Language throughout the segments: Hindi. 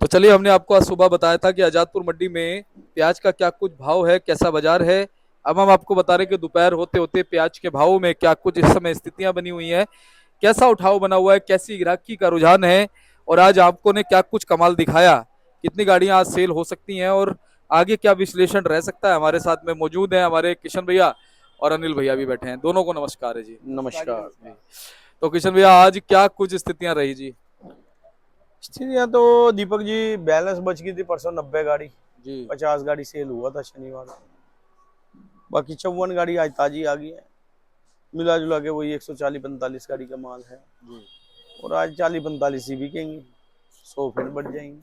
तो चलिए, हमने आपको आज सुबह बताया था कि आजादपुर मंडी में प्याज का क्या कुछ भाव है, कैसा बाजार है। अब हम आपको बता रहे हैं कि दोपहर होते होते प्याज के भावों में क्या कुछ इस समय स्थितियां बनी हुई हैं, कैसा उठाव बना हुआ है, कैसी ग्राहकी का रुझान है, और आज आपको ने क्या कुछ कमाल दिखाया, कितनी गाड़ियां आज सेल हो सकती हैं, और आगे क्या विश्लेषण रह सकता है। हमारे साथ में मौजूद हैं हमारे किशन भैया और अनिल भैया भी बैठे हैं। दोनों को नमस्कार है जी। नमस्कार। जी। तो किशन भैया, आज क्या कुछ स्थितियां रही जी? स्थितियाँ तो दीपक जी बैलेंस बच गई थी परसों 90 गाड़ी। जी। 50 गाड़ी सेल हुआ था शनिवार को। बाकी 54 गाड़ी आज ताजी आ गई है। मिला जुला के वही 140-45 गाड़ी का माल है। जी। और आज 40-45 ही बिकेंगी, 100 फिर बढ़ जाएंगी।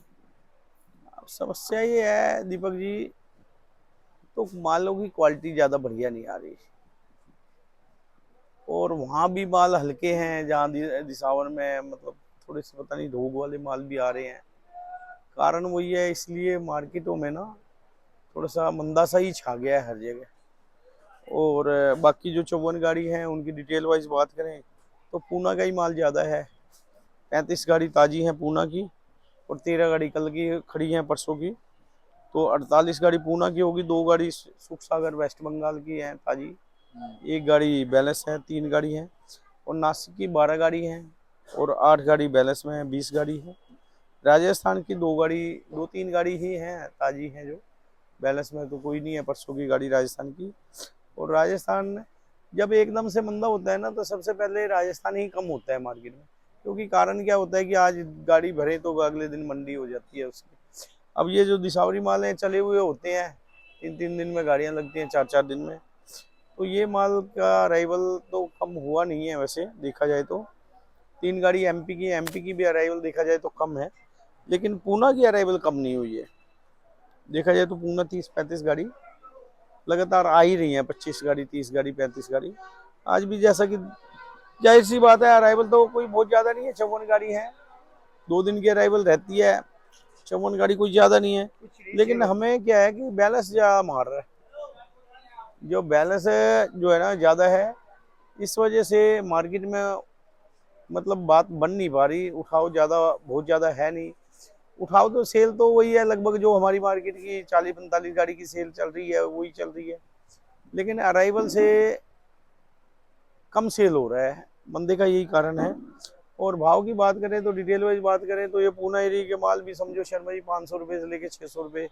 अब समस्या ये है दीपक जी, तो मालों की क्वालिटी ज़्यादा बढ़िया नहीं आ रही। और वहाँ भी माल हल्के हैं, जहाँ दिसावर में मतलब थोड़े से पता नहीं रोग वाले माल भी आ रहे हैं। कारण वही है, इसलिए मार्केटों में ना थोड़ा सा मंदा सा ही छा गया है हर जगह। और बाकी जो 54 गाड़ी हैं उनकी डिटेल वाइज बात करें तो पूना का ही माल ज़्यादा है। 35 गाड़ी ताजी हैं पूना की, और 13 गाड़ी कल की खड़ी हैं परसों की। तो 48 गाड़ी पूना की होगी, 2 गाड़ी सुख सागर वेस्ट बंगाल की हैं ताजी, 1 गाड़ी बैलेंस है, 3 गाड़ी हैं। और नासिक की 12 गाड़ी हैं, और 8 गाड़ी बैलेंस में है, 20 गाड़ी है। राजस्थान की 2 गाड़ी, 2-3 गाड़ी ही हैं ताजी हैं, जो बैलेंस में तो कोई नहीं है परसों की गाड़ी राजस्थान की। और राजस्थान जब एकदम से मंदा होता है ना, तो सबसे पहले राजस्थान ही कम होता है मार्केट में। क्योंकि कारण क्या होता है कि आज गाड़ी भरे तो अगले दिन मंडी हो जाती है उसकी। अब ये जो दिसावरी माल हैं चले हुए होते हैं, 3-3 दिन में गाड़ियां लगती हैं, 4-4 दिन में। तो ये माल का अराइवल तो कम हुआ नहीं है वैसे देखा जाए तो। 3 गाड़ी एमपी की भी अराइवल देखा जाए तो कम है। लेकिन पूना की अराइवल कम नहीं हुई है। देखा जाए तो पूना 30-35 गाड़ी लगातार आ ही रही है, 25 गाड़ी, 30 गाड़ी, 35 गाड़ी। आज भी जैसा कि जाहिर सी बात है, अराइवल तो कोई बहुत ज्यादा नहीं है, 54 गाड़ी है। 2 दिन की अराइवल रहती है, 54 गाड़ी कोई ज्यादा नहीं है। लेकिन हमें क्या है कि बैलेंस ज्यादा मार रहा है। जो बैलेंस है जो है ना ज्यादा है, इस वजह से मार्केट में मतलब बात बन नहीं पा रही। उठाव ज्यादा बहुत ज्यादा है नहीं। उठाव तो सेल तो वही है लगभग, जो हमारी मार्केट की 40-45 गाड़ी की सेल चल रही है वही चल रही है। लेकिन अराइवल से कम सेल हो रहा है, मंदे का यही कारण है। और भाव की बात करें तो डिटेल वाइज बात करें तो ये पूना एरिया के माल भी समझो शर्मा जी 500 रुपये से लेके 600 रुपये,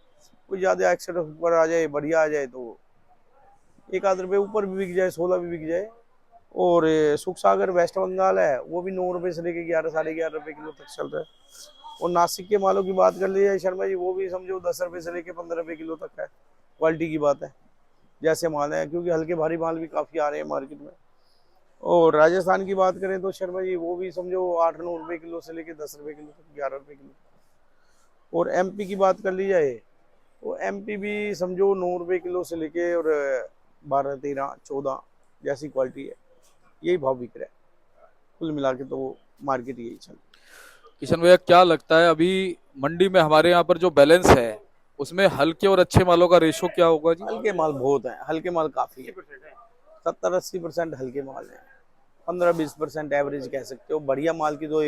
कुछ ज्यादा 61 ऊपर आ जाए, बढ़िया आ जाए तो 1 आध रुपये ऊपर भी बिक जाए, 16 भी बिक जाए। और सुख सागर वेस्ट बंगाल है, वो भी 9 रुपये से लेके 11-11.5 रुपये किलो तक चल रहा है। और नासिक के मालों की बात कर ली जाए शर्मा जी, वो भी समझो 10 रुपये से लेके 15 रुपये किलो तक है। क्वालिटी की बात है, जैसे माल है, क्योंकि हल्के भारी माल भी काफी आ रहे हैं मार्केट में। और राजस्थान की बात करें तो शर्मा जी वो भी समझो 8-9 रुपये किलो से लेके 10 रुपये किलो तक, 11 रुपये किलो। और एमपी की बात कर ली जाए तो एमपी भी समझो 9 रुपये किलो से लेके और 12, 13, 14 जैसी क्वालिटी है, यही भाव बिक रहा है। कुल मिला के तो मार्केट यही चल रही किशन भैया, क्या लगता है अभी मंडी में हमारे यहाँ पर जो बैलेंस है उसमें हल्के और अच्छे मालों का रेशो क्या होगा जी? है। हल्के माल बहुत है, हल्के माल काफी है। 70-80% हल्के माल है। 15-20% एवरेज कह सकते हो। बढ़िया माल की तो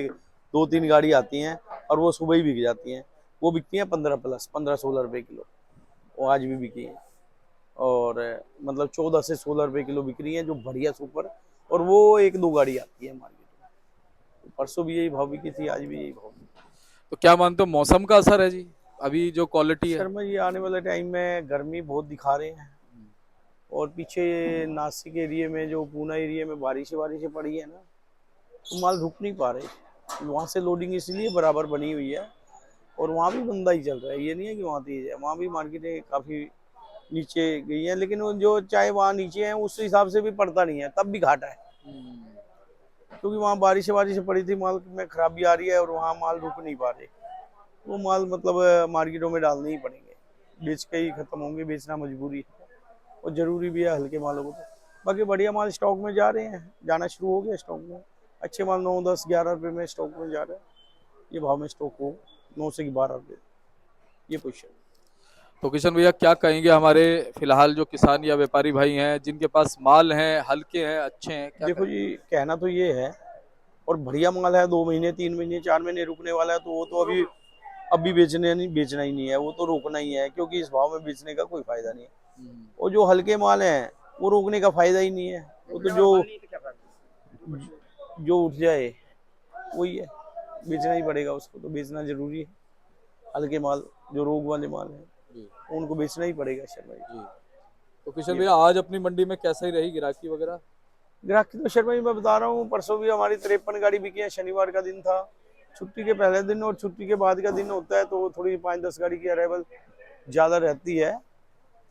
2-3 गाड़ी आती हैं और वो सुबह ही बिक जाती हैं। वो बिकती हैं 15+, 15-16 रुपये किलो। वो आज भी बिकी हैं। और मतलब 14 से 16 रुपये किलो बिक रही है जो बढ़िया सुपर। और वो 1-2 गाड़ी आती है मार्केट में। परसों भी यही भाव बिकी थी, आज भी यही भाव बिकी। तो क्या मानते हो, मौसम का असर है जी अभी जो क्वालिटी है? शर्मा जी आने वाले टाइम में गर्मी बहुत दिखा रहे हैं। और पीछे नासिक एरिया में, जो पूना एरिया में बारिशें पड़ी है ना, तो माल रुक नहीं पा रहे। वहाँ से लोडिंग इसलिए बराबर बनी हुई है। और वहाँ भी मंदा ही चल रहा है, ये नहीं है कि वहाँ तेज है। वहाँ भी मार्केटें काफ़ी नीचे गई हैं, लेकिन वो जो चाहे वहाँ नीचे है उस हिसाब से भी पड़ता नहीं है, तब भी घाटा है। क्योंकि वहाँ बारिशें पड़ी थी, माल में खराबी आ रही है, और वहाँ माल रुक नहीं पा रहे। वो माल मतलब मार्केटों में डालने ही पड़ेंगे, बेच के ही खत्म होंगे, बेचना मजबूरी है। और जरूरी भी है हल्के मालों को तो। बाकी बढ़िया माल स्टॉक में जा रहे हैं, जाना शुरू हो गया स्टॉक में। अच्छे माल 9, 10, 11 रुपये में स्टॉक में जा रहे हैं। ये भाव में स्टॉक हो 9 से 12 रुपये, ये पोजिशन। तो किशन भैया, क्या कहेंगे हमारे फिलहाल जो किसान या व्यापारी भाई हैं जिनके पास माल हैं, हल्के हैं, अच्छे हैं, क्या देखो करें? जी, कहना तो ये है, और बढ़िया माल है, 2 महीने, 3 महीने, 4 महीने रुकने वाला है, तो वो तो अभी अभी बेचना ही नहीं है, वो तो रोकना ही है, क्योंकि इस भाव में बेचने का कोई फायदा नहीं है। और जो हल्के माल हैं वो रोकने का फायदा ही नहीं है, वो तो जो उठ जाए वही है, बेचना ही पड़ेगा उसको, तो बेचना जरूरी है। हल्के माल जो रोग वाले माल हैं जी उनको बेचना ही पड़ेगा शर्मा जी। जी। तो किशन भैया आज अपनी मंडी में कैसा ही रही गिराकी वगैरह? ग्राहक तो शर्मा जी मैं बता रहा हूँ, परसों भी हमारी 53 गाड़ी बिकी है। शनिवार का दिन था, छुट्टी के पहले दिन और छुट्टी के बाद का दिन होता है, तो थोड़ी 5-10 गाड़ी की अराइवल ज़्यादा रहती है।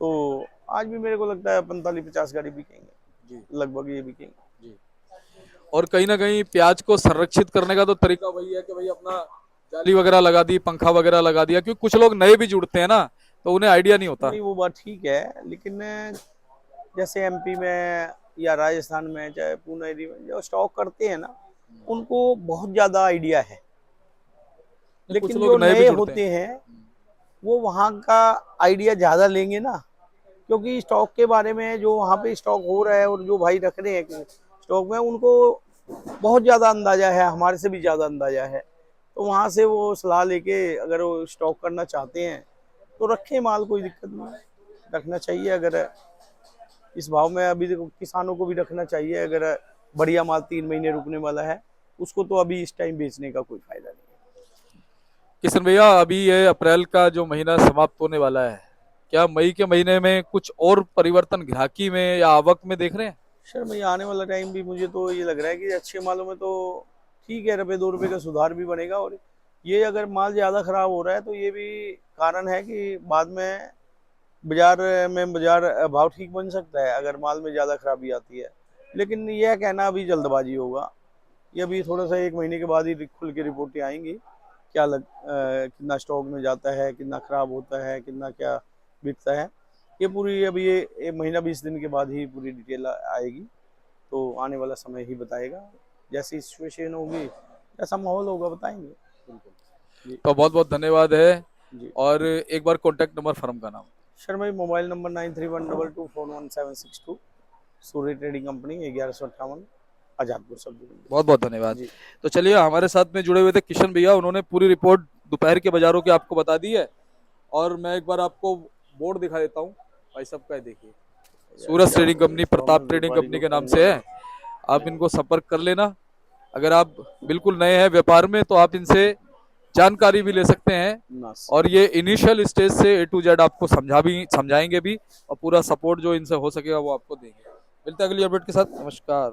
तो आज भी मेरे को लगता है 45-50 गाड़ी बिकेंगे जी लगभग, ये बिकेंगे। जी। और कहीं ना कहीं प्याज को संरक्षित करने का तो तरीका वही है कि भाई अपना जाली वगैरह लगा दी, पंखा वगैरह लगा दिया, क्योंकि कुछ लोग नए भी जुड़ते हैं ना, तो उन्हें आइडिया नहीं होता। नहीं वो बात ठीक है, लेकिन जैसे एमपी में या राजस्थान में चाहे पुणे एरिया में जो स्टॉक करते हैं ना, उनको बहुत ज्यादा आइडिया है। कुछ लेकिन लोग जो नए भी नए जुड़ते होते हैं। हैं वो वहाँ का आइडिया ज्यादा लेंगे ना, क्योंकि स्टॉक के बारे में जो वहाँ पे स्टॉक हो रहा है और जो भाई रख रहे हैं स्टॉक में, उनको बहुत ज्यादा अंदाजा है, हमारे से भी ज्यादा अंदाजा है। तो वहां से वो सलाह लेके अगर वो स्टॉक करना चाहते हैं तो रखें माल, कोई दिक्कत नहीं, रखना चाहिए। अगर इस भाव में अभी देखो किसानों को भी रखना चाहिए, अगर बढ़िया माल 3 महीने रुकने वाला है उसको, तो अभी इस टाइम बेचने का कोई फायदा नहीं है। किशन भैया अभी ये अप्रैल का जो महीना समाप्त होने वाला है, क्या मई के महीने में कुछ और परिवर्तन ग्राहकी में या आवक में देख रहे हैं? सर मैं आने वाला टाइम भी मुझे तो ये लग रहा है कि अच्छे मालों में तो ठीक है, ₹1-2 का सुधार भी बनेगा। और ये अगर माल ज़्यादा खराब हो रहा है तो ये भी कारण है कि बाद में बाजार भाव ठीक बन सकता है अगर माल में ज़्यादा खराबी आती है। लेकिन यह कहना अभी जल्दबाजी होगा, ये अभी थोड़ा सा 1 महीने के बाद ही खुल के रिपोर्टें आएंगी, कितना स्टॉक में जाता है, कितना खराब होता है, कितना क्या बिकता है। ये पूरी अभी ये 1 महीना 20 दिन के बाद ही पूरी डिटेल आएगी, तो आने वाला समय ही बताएगा। जैसी सिचुएशन होगी, जैसा माहौल होगा, बताएंगे। जी तो बहुत बहुत धन्यवाद है। जी। और एक बार कॉन्टैक्ट नंबर फर्म का नाम? शर्मा जी मोबाइल नंबर 9312241762, सूर्य ट्रेडिंग कंपनी 1158, आजादपुर सब। बहुत बहुत धन्यवाद। जी तो चलिए, हमारे साथ में जुड़े हुए थे किशन भैया, उन्होंने पूरी रिपोर्ट दोपहर के बाजारों की आपको बता दी है। और मैं एक बार आपको बोर्ड दिखा देता हूँ भाई, सबका है देखिए, Suraj trading company, Pratap trading company के नाम से है। आप इनको संपर्क कर लेना। अगर आप बिल्कुल नए हैं व्यापार में तो आप इनसे जानकारी भी ले सकते हैं, और ये इनिशियल स्टेज से A to Z आपको समझाएंगे भी, और पूरा सपोर्ट जो इनसे हो सकेगा वो आपको देंगे। मिलते हैं अगली अपडेट के साथ। नमस्कार।